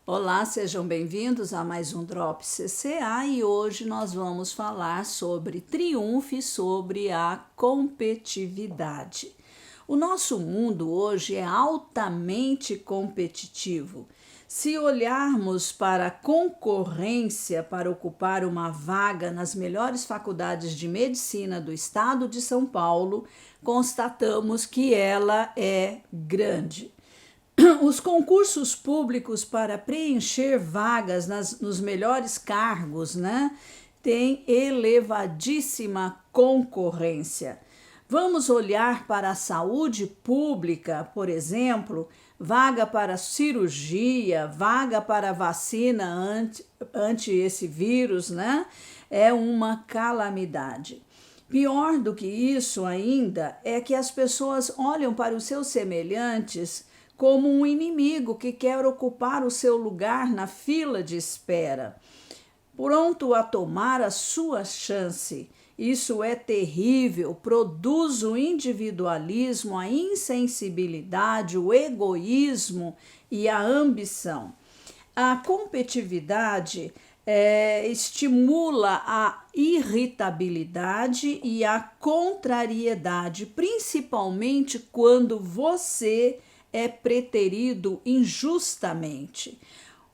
Olá, sejam bem-vindos a mais um Drop CCA e hoje nós vamos falar sobre triunfe sobre a competitividade. O nosso mundo hoje é altamente competitivo. Se olharmos para a concorrência para ocupar uma vaga nas melhores faculdades de medicina do estado de São Paulo, constatamos que ela é grande. Os concursos públicos para preencher vagas nos melhores cargos, têm elevadíssima concorrência. Vamos olhar para a saúde pública, por exemplo, vaga para cirurgia, vaga para vacina ante esse vírus, É uma calamidade. Pior do que isso ainda é que as pessoas olham para os seus semelhantes como um inimigo que quer ocupar o seu lugar na fila de espera, pronto a tomar a sua chance. Isso é terrível, produz o individualismo, a insensibilidade, o egoísmo e a ambição. A competitividade estimula a irritabilidade e a contrariedade, principalmente quando você é preterido injustamente.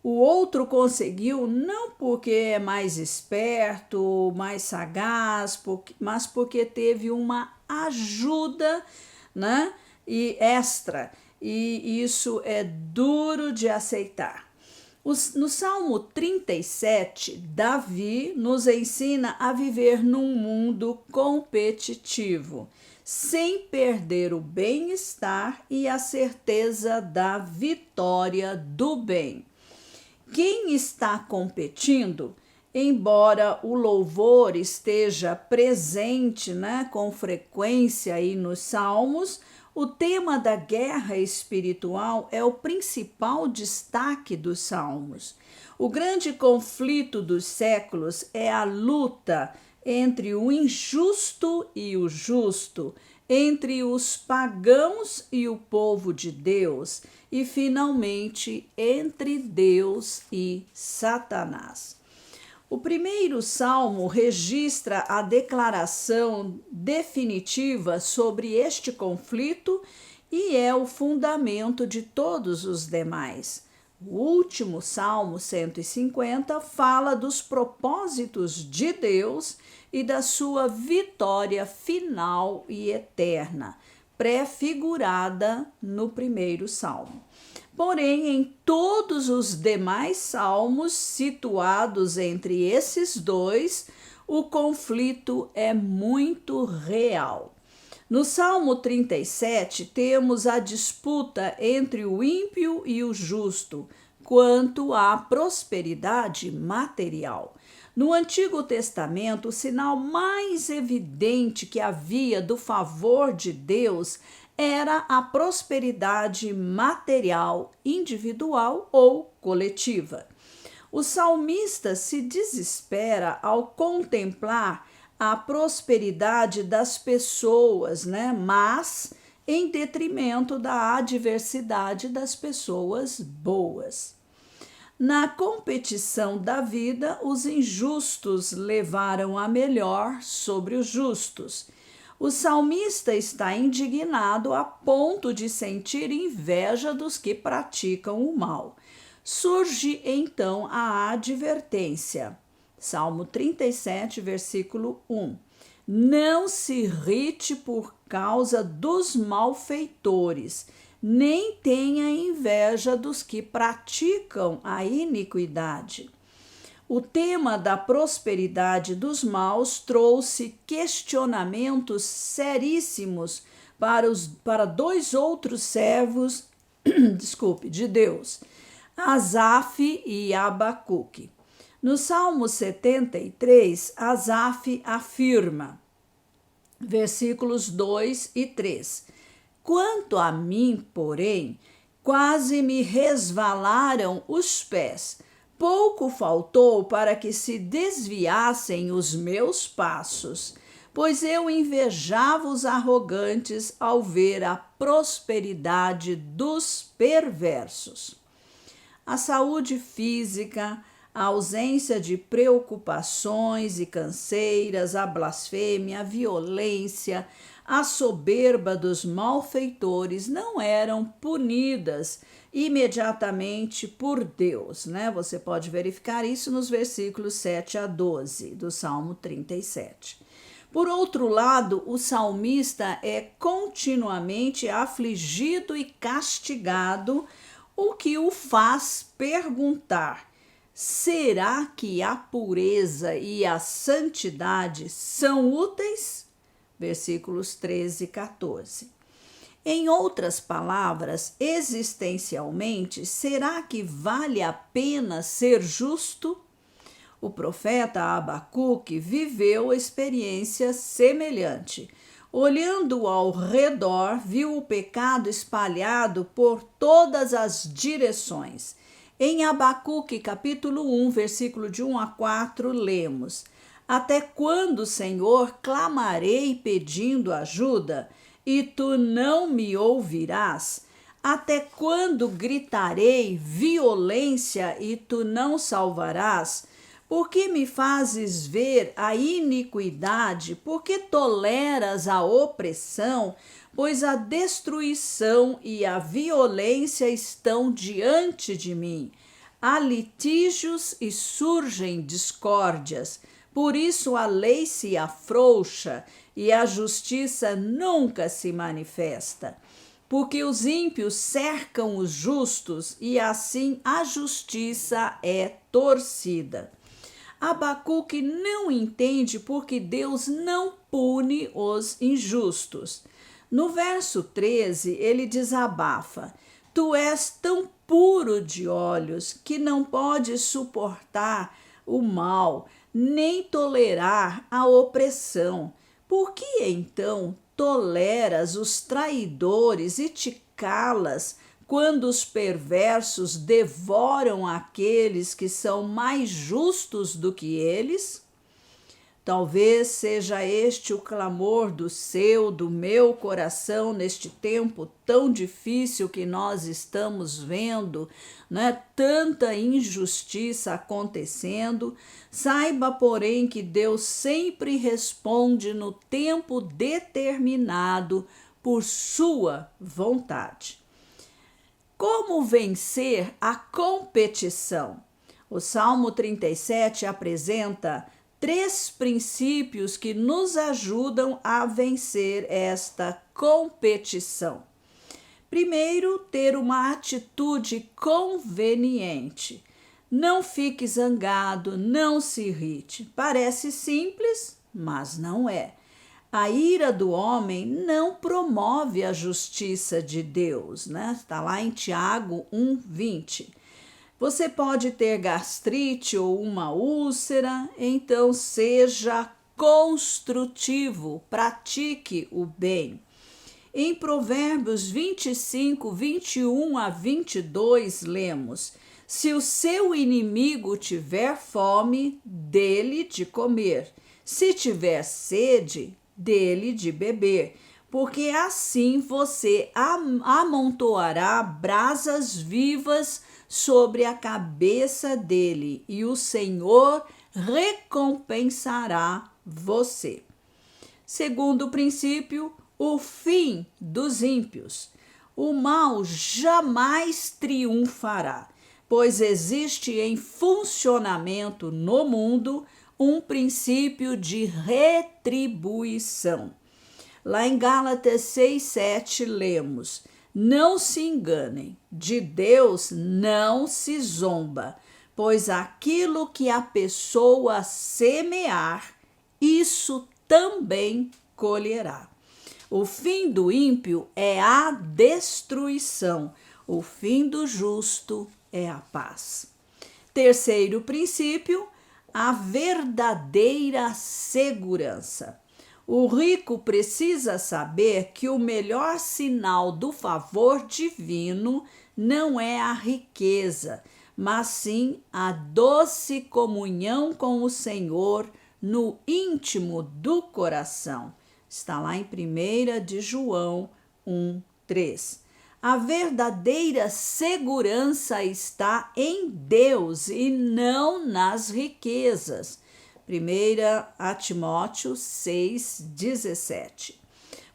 O outro conseguiu não porque é mais esperto, mais sagaz, mas porque teve uma ajuda, e extra. E isso é duro de aceitar. No Salmo 37, Davi nos ensina a viver num mundo competitivo, sem perder o bem-estar e a certeza da vitória do bem. Quem está competindo, embora o louvor esteja presente, com frequência aí nos salmos, o tema da guerra espiritual é o principal destaque dos salmos. O grande conflito dos séculos é a luta entre o injusto e o justo, entre os pagãos e o povo de Deus, e finalmente entre Deus e Satanás. O primeiro salmo registra a declaração definitiva sobre este conflito e é o fundamento de todos os demais. O último salmo, 150, fala dos propósitos de Deus e da sua vitória final e eterna, prefigurada no primeiro salmo. Porém, em todos os demais salmos situados entre esses dois, o conflito é muito real. No Salmo 37, temos a disputa entre o ímpio e o justo quanto à prosperidade material. No Antigo Testamento, o sinal mais evidente que havia do favor de Deus era a prosperidade material individual ou coletiva. O salmista se desespera ao contemplar a prosperidade das pessoas, mas em detrimento da adversidade das pessoas boas. Na competição da vida, os injustos levaram a melhor sobre os justos. O salmista está indignado a ponto de sentir inveja dos que praticam o mal. Surge então a advertência. Salmo 37, versículo 1. Não se irrite por causa dos malfeitores, nem tenha inveja dos que praticam a iniquidade. O tema da prosperidade dos maus trouxe questionamentos seríssimos para dois outros servos de Deus, Asaf e Abacuque. No Salmo 73, Asaf afirma, versículos 2 e 3, quanto a mim, porém, quase me resvalaram os pés, pouco faltou para que se desviassem os meus passos, pois eu invejava os arrogantes ao ver a prosperidade dos perversos. a saúde física, a ausência de preocupações e canseiras, a blasfêmia, a violência, a soberba dos malfeitores não eram punidas imediatamente por Deus, né? Você pode verificar isso nos versículos 7 a 12 do Salmo 37. Por outro lado, o salmista é continuamente afligido e castigado, o que o faz perguntar: será que a pureza e a santidade são úteis? Versículos 13 e 14. Em outras palavras, existencialmente, será que vale a pena ser justo? O profeta Abacuque viveu experiência semelhante. Olhando ao redor, viu o pecado espalhado por todas as direções. Em Abacuque, capítulo 1, versículo de 1 a 4, lemos: Até quando, Senhor, clamarei pedindo ajuda, e tu não me ouvirás? Até quando gritarei violência, e tu não salvarás? Por que me fazes ver a iniquidade? Por que toleras a opressão? Pois a destruição e a violência estão diante de mim. Há litígios e surgem discórdias. Por isso a lei se afrouxa e a justiça nunca se manifesta. Porque os ímpios cercam os justos e assim a justiça é torcida. Abacuque não entende porque Deus não pune os injustos. No verso 13, ele desabafa: Tu és tão puro de olhos que não podes suportar o mal, nem tolerar a opressão. Por que então toleras os traidores e te calas quando os perversos devoram aqueles que são mais justos do que eles? Talvez seja este o clamor do meu coração neste tempo tão difícil que nós estamos vendo, né? Tanta injustiça acontecendo. Saiba, porém, que Deus sempre responde no tempo determinado por sua vontade. Como vencer a competição? O Salmo 37 apresenta 3 princípios que nos ajudam a vencer esta competição. Primeiro, ter uma atitude conveniente. Não fique zangado, não se irrite. Parece simples, mas não é. A ira do homem não promove a justiça de Deus, né? Está lá em Tiago 1:20. Você pode ter gastrite ou uma úlcera, então seja construtivo, pratique o bem. Em Provérbios 25, 21 a 22, lemos: Se o seu inimigo tiver fome, dê-lhe de comer. Se tiver sede, dê-lhe de beber, porque assim você amontoará brasas vivas sobre a cabeça dele, e o Senhor recompensará você. Segundo princípio, o fim dos ímpios. O mal jamais triunfará, pois existe em funcionamento no mundo um princípio de retribuição. Lá em Gálatas 6:7 lemos: Não se enganem, de Deus não se zomba, pois aquilo que a pessoa semear, isso também colherá. O fim do ímpio é a destruição, o fim do justo é a paz. Terceiro princípio, a verdadeira segurança. O rico precisa saber que o melhor sinal do favor divino não é a riqueza, mas sim a doce comunhão com o Senhor no íntimo do coração. Está lá em 1 de João 1:3. A verdadeira segurança está em Deus e não nas riquezas. 1 Timóteo 6,17.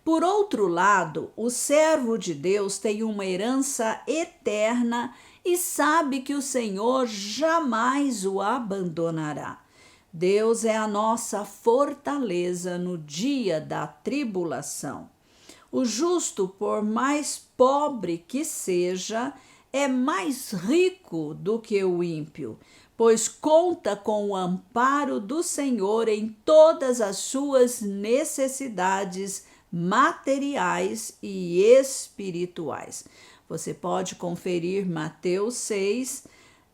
Por outro lado, o servo de Deus tem uma herança eterna e sabe que o Senhor jamais o abandonará. Deus é a nossa fortaleza no dia da tribulação. O justo, por mais pobre que seja, é mais rico do que o ímpio, pois conta com o amparo do Senhor em todas as suas necessidades materiais e espirituais. Você pode conferir Mateus 6,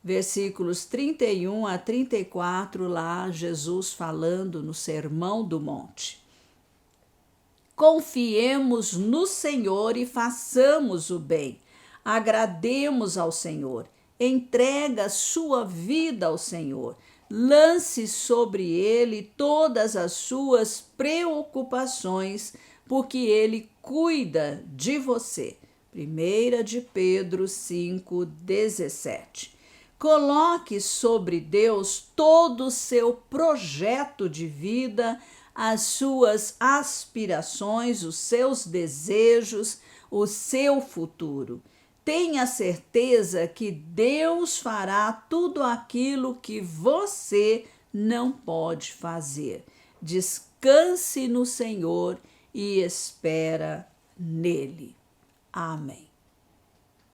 versículos 31 a 34, lá Jesus falando no Sermão do Monte. Confiemos no Senhor e façamos o bem. Agrademos ao Senhor. Entrega sua vida ao Senhor. Lance sobre ele todas as suas preocupações, porque ele cuida de você. 1 de Pedro 5,17. Coloque sobre Deus todo o seu projeto de vida, as suas aspirações, os seus desejos, o seu futuro. Tenha certeza que Deus fará tudo aquilo que você não pode fazer. Descanse no Senhor e espera nele. Amém.